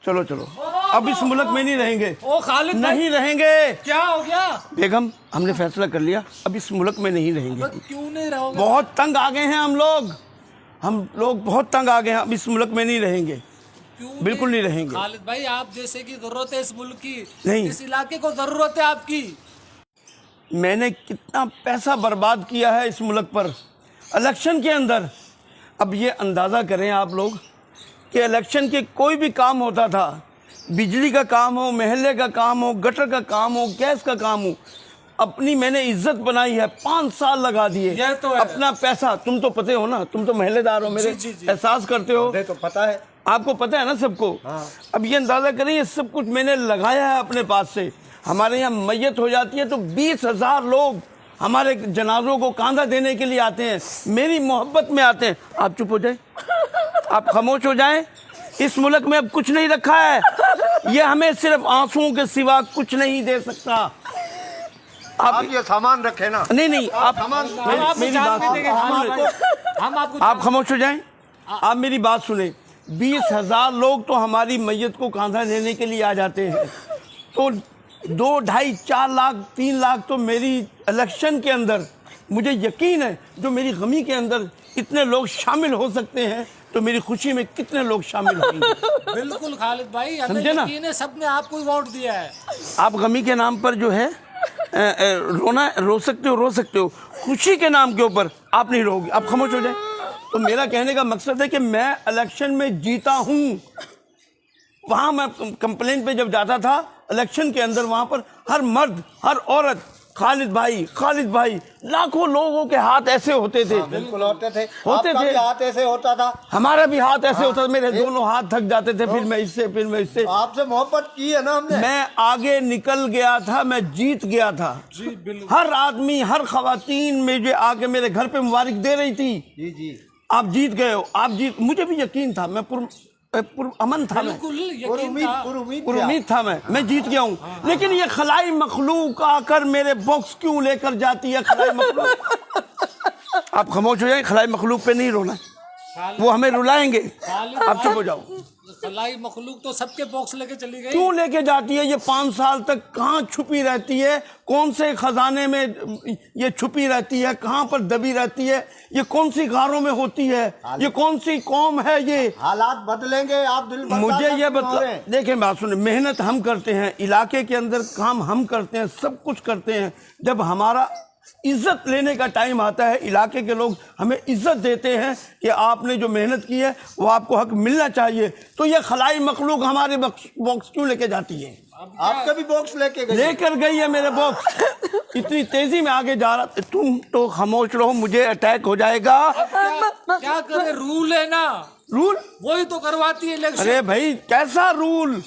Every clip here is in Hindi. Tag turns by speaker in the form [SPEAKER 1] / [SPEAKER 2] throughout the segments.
[SPEAKER 1] चलो चलो, अब इस मुल्क में नहीं रहेंगे।
[SPEAKER 2] ओ खालिद
[SPEAKER 1] नहीं रहेंगे।
[SPEAKER 2] क्या हो गया?
[SPEAKER 1] बेगम, हमने फैसला कर लिया, अब इस मुल्क में नहीं रहेंगे।
[SPEAKER 2] क्यों नहीं रहोगे?
[SPEAKER 1] बहुत तंग आ गए हैं हम लोग बहुत तंग आ गए हैं, अब इस मुल्क में नहीं रहेंगे।
[SPEAKER 2] क्यों
[SPEAKER 1] बिल्कुल नहीं रहेंगे।
[SPEAKER 2] खालिद भाई, आप जैसे की जरूरत है इस मुल्क की,
[SPEAKER 1] नहीं।
[SPEAKER 2] इस इलाके को जरूरत है आपकी।
[SPEAKER 1] मैंने कितना पैसा बर्बाद किया है इस मुल्क पर इलेक्शन के अंदर। अब ये अंदाज़ा करें आप लोग कि इलेक्शन के कोई भी काम होता था, बिजली का काम हो, महल्ले का काम हो, गटर का काम हो, गैस का काम हो, अपनी मैंने इज्जत बनाई है। 5 साल लगा दिए
[SPEAKER 2] तो
[SPEAKER 1] अपना पैसा। तुम तो पते हो ना, तुम तो महल्लेदार हो मेरे, एहसास करते हो।
[SPEAKER 3] तो पता है,
[SPEAKER 1] आपको पता है ना सबको। हाँ। अब ये अंदाजा करें, ये सब कुछ मैंने लगाया है अपने पास से। हमारे यहाँ मैयत हो जाती है तो 20,000 लोग हमारे जनाजों को कांधा देने के लिए आते हैं, मेरी मोहब्बत में आते हैं। आप चुप हो जाए, आप खामोश हो जाएं। इस मुल्क में अब कुछ नहीं रखा है, ये हमें सिर्फ आंसुओं के सिवा कुछ नहीं दे सकता।
[SPEAKER 3] आप ये सामान रखे ना।
[SPEAKER 1] नहीं, आप मेरी बात, आप खामोश हो जाएं, आप मेरी बात सुने। 20,000 लोग तो हमारी मैयत को कांधा देने के लिए आ जाते हैं, तो 2, 2.5, 4 लाख, 3 लाख तो मेरी इलेक्शन के अंदर, मुझे यकीन है जो मेरी गमी के अंदर इतने लोग शामिल हो सकते हैं, तो मेरी खुशी में कितने लोग शामिल होंगे।
[SPEAKER 2] बिल्कुल खालिद भाई,
[SPEAKER 1] समझे ना?
[SPEAKER 2] सबने आपको वोट दिया है।
[SPEAKER 1] आप गमी के नाम पर जो है रो सकते हो, खुशी के नाम के ऊपर आप नहीं रोगे। आप खामोश हो जाए। तो मेरा कहने का मकसद है कि मैं इलेक्शन में जीता हूँ। वहाँ मैं कंप्लेंट पे जब जाता था इलेक्शन के अंदर, वहाँ पर हर मर्द, हर औरत, खालिद भाई, लाखों लोगों के हाथ ऐसे होते थे।
[SPEAKER 3] बिल्कुल होते थे।
[SPEAKER 1] हाथ
[SPEAKER 3] ऐसे होता था,
[SPEAKER 1] हमारा भी हाथ ऐसे होता था। मेरे दोनों हाथ थक जाते थे, फिर मैं इससे
[SPEAKER 3] आपसे मोहब्बत की है ना हमने।
[SPEAKER 1] मैं आगे निकल गया था, मैं जीत गया था। हर आदमी, हर खवातीन में जो आके मेरे घर पे मुबारक दे रही थी,
[SPEAKER 3] जी
[SPEAKER 1] आप जीत गए हो, मुझे भी यकीन था, मैं अमन था, मैं उम्मीद था, मैं जीत गया हूँ। लेकिन ये खलाई मखलूक आकर मेरे बॉक्स क्यों लेकर जाती है? खलाई मखलूक आप खामोश हो जाए, खलाई मखलूक पे नहीं रोना, वो हमें रुलाएंगे। आप चुप हो जाओ।
[SPEAKER 2] खलाई मखलूक तो सबके बॉक्स लेके चली गई।
[SPEAKER 1] क्यों लेके जाती है? ये 5 साल तक कहाँ छुपी रहती है? कौन से खजाने में ये छुपी रहती है? कहाँ पर दबी रहती है? ये कौन सी गारों में होती है? ये कौन सी कौम है? ये
[SPEAKER 3] हालात बदलेंगे, आप दिल
[SPEAKER 1] मुझे ये बता। देखें, बात सुने, मेहनत हम करते हैं, इलाके के अंदर काम हम करते हैं, सब कुछ करते हैं। जब हमारा इज्जत लेने का टाइम आता है, इलाके के लोग हमें इज्जत देते हैं कि आपने जो मेहनत की है वो आपको हक मिलना चाहिए। तो ये खलाई मखलूक हमारे बॉक्स क्यों लेके जाती है?
[SPEAKER 3] आपका भी बॉक्स
[SPEAKER 1] लेकर गई है मेरे बॉक्स। इतनी तेजी में आगे जा रहा। तुम तो खामोश रहो, मुझे अटैक हो जाएगा।
[SPEAKER 2] क्या करे, रूल है ना,
[SPEAKER 1] रूल
[SPEAKER 2] वही तो करवाती है इलेक्शन।
[SPEAKER 1] अरे भाई, कैसा रूल?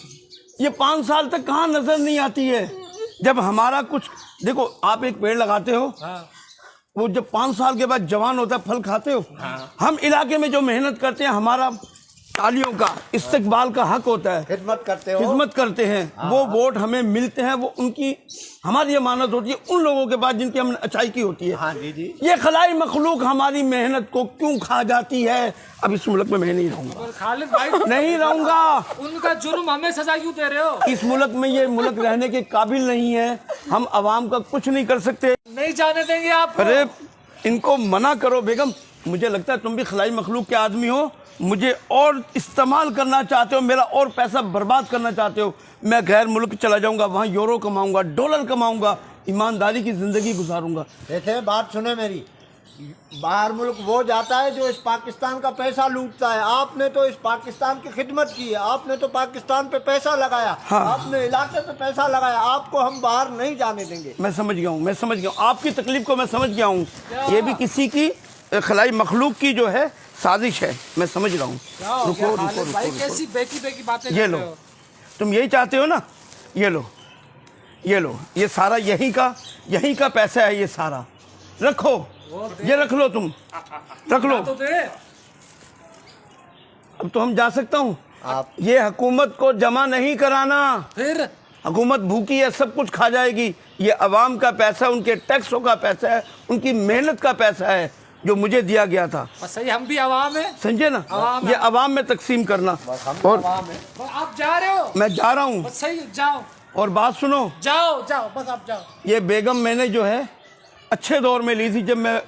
[SPEAKER 1] ये 5 साल तक कहाँ नजर नहीं आती है? जब हमारा कुछ, देखो, आप एक पेड़ लगाते हो, वो जब 5 साल के बाद जवान होता है, फल खाते हो। हम इलाके में जो मेहनत करते हैं, हमारा तालियों का, इस्तकबाल का हक होता है,
[SPEAKER 3] खिदमत करते हैं।
[SPEAKER 1] वो वोट हमें मिलते हैं, वो उनकी, हमारी अमानत होती है उन लोगों के पास जिनकी हमने अच्छाई की होती है।
[SPEAKER 3] जी।
[SPEAKER 1] ये खलाई मखलूक हमारी मेहनत को क्यों खा जाती है? अब इस मुल्क में मैं नहीं रहूंगा।
[SPEAKER 2] खालिद भाई,
[SPEAKER 1] नहीं रहूंगा।
[SPEAKER 2] उनका जुर्म हमें सजा क्यों दे रहे हो?
[SPEAKER 1] इस मुल्क में ये मुल्क रहने के काबिल नहीं है। हम अवाम का कुछ नहीं कर सकते।
[SPEAKER 2] नहीं जाने देंगे आप।
[SPEAKER 1] अरे इनको मना करो। बेगम, मुझे लगता है तुम भी खलाई मखलूक के आदमी हो, मुझे और इस्तेमाल करना चाहते हो, मेरा और पैसा बर्बाद करना चाहते हो। मैं गैर मुल्क चला जाऊंगा, वहाँ यूरो कमाऊंगा, डॉलर कमाऊंगा, ईमानदारी की जिंदगी गुजारूंगा।
[SPEAKER 3] देखे, बात सुने मेरी, बाहर मुल्क वो जाता है जो इस पाकिस्तान का पैसा लूटता है। आपने तो इस पाकिस्तान की खिदमत की है, आपने तो पाकिस्तान पे पैसा लगाया। हाँ। आपने इलाके पे पैसा लगाया, आपको हम बाहर नहीं जाने देंगे।
[SPEAKER 1] मैं समझ गया हूँ, आपकी तकलीफ को मैं समझ गया हूँ। ये भी किसी की खलाई मखलूक की जो है साजिश है, मैं समझ रहा हूँ। रुको,
[SPEAKER 2] कैसी बेकी बातें
[SPEAKER 1] ये लो, तुम यही चाहते हो ना? ये लो, ये सारा यहीं का पैसा है, ये सारा रखो, ये रख लो, तुम रख लो। अब तो हम जा सकता हूँ। ये हुकूमत को जमा नहीं कराना, फिर हुकूमत भूखी है, सब कुछ खा जाएगी। ये अवाम का पैसा, उनके टैक्सों का पैसा है, उनकी मेहनत का पैसा है। जो मुझे दिया गया था।
[SPEAKER 2] बस सही, हम भी आवाम है।
[SPEAKER 1] समझे ना, ये अवाम में तकसीम करना। और
[SPEAKER 2] बस आप जा रहे हो,
[SPEAKER 1] मैं जा रहा हूँ।
[SPEAKER 2] बस सही, जाओ
[SPEAKER 1] और बात सुनो,
[SPEAKER 2] जाओ जाओ, बस आप जाओ।
[SPEAKER 1] ये बेगम मैंने जो है अच्छे दौर में ली थी, जब मैं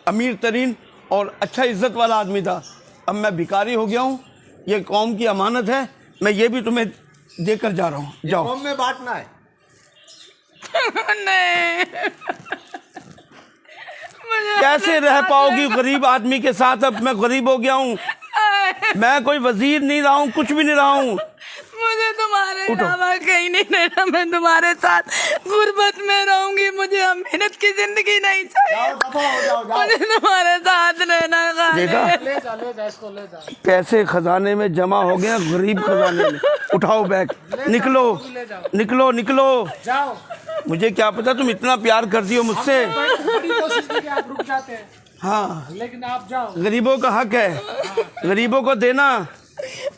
[SPEAKER 1] अमीर तरीन और अच्छा इज्जत वाला आदमी था। अब मैं भिखारी हो गया हूँ, ये कौम की अमानत है, मैं ये भी तुम्हें देकर जा रहा हूँ। जाओ।
[SPEAKER 3] कौम में बांटना है।
[SPEAKER 4] नहीं, मुझे
[SPEAKER 1] कैसे रह पाओगी गरीब आदमी के साथ? अब मैं गरीब हो गया हूँ, मैं कोई वजीर नहीं रहा हूँ, कुछ भी नहीं रहा हूँ।
[SPEAKER 4] मुझे तुम्हारे अलावा कहीं नहीं रहना, मैं तुम्हारे साथ गुर्बत में रहूंगी। मुझे अब मेहनत की जिंदगी नहीं चाहिए,
[SPEAKER 3] जाओ, दफा हो जाओ, जाओ।
[SPEAKER 4] मुझे तुम्हारे साथ रहना है।
[SPEAKER 1] देखा,
[SPEAKER 2] ले जा इसको, ले जा।
[SPEAKER 1] पैसे खजाने में जमा हो गया, गरीब खजाने में। उठाओ बैग, निकलो निकलो निकलो।
[SPEAKER 2] जाओ,
[SPEAKER 1] मुझे क्या पता तुम इतना प्यार करती हो मुझसे।
[SPEAKER 2] बड़ी कोशिश की कि आप रुक जाते हैं,
[SPEAKER 1] हाँ,
[SPEAKER 2] लेकिन आप जाओ।
[SPEAKER 1] गरीबों का हक है, गरीबों को देना।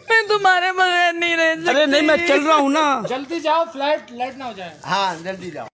[SPEAKER 4] मैं तुम्हारे बगैर नहीं रह सकती।
[SPEAKER 1] अरे नहीं, मैं चल रहा हूँ ना।
[SPEAKER 2] जल्दी जाओ, फ्लाइट लेट ना हो जाए।
[SPEAKER 3] हाँ, जल्दी जाओ।